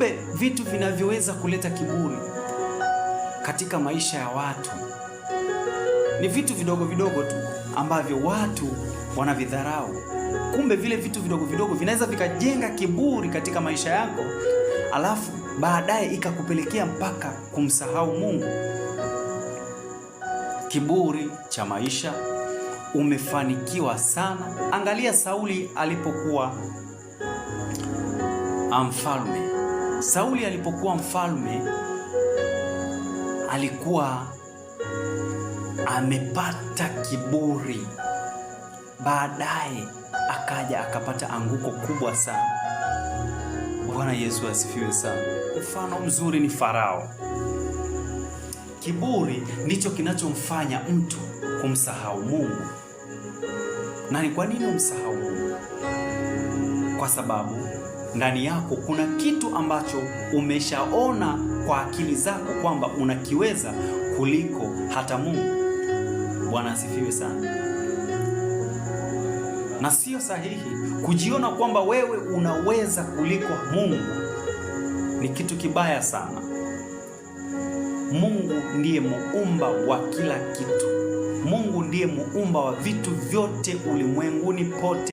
Kumbe vitu vinavyoweza kuleta kiburi katika maisha ya watu ni vitu vidogo vidogo tu ambavyo watu wanavidharau. Kumbe vile vitu vidogo vidogo vinaweza vikajenga kiburi katika maisha yako, alafu baadaye ikakupelekea mpaka kumsahau Mungu. Kiburi cha maisha, umefanikiwa sana. Angalia Sauli alipokuwa mfalme. Sauli alipokuwa mfalme alikuwa amepata kiburi, baadaye akaja akapata anguko kubwa sana. Bwana Yesu asifiwe sana. Mfano mzuri ni Farao. Kiburi ndicho kinachomfanya mtu kumsahau Mungu. Na ni kwa nini umsahau Mungu? Kwa sababu ndani yako kuna kitu ambacho umeshaona kwa akili zako kwamba unakiweza kuliko hata Mungu. Bwana asifiwe sana. Na sio sahihi kujiona kwamba wewe unaweza kuliko Mungu. Ni kitu kibaya sana. Mungu ndiye muumba wa kila kitu. Mungu ndiye muumba wa vitu vyote ulimwenguni pote.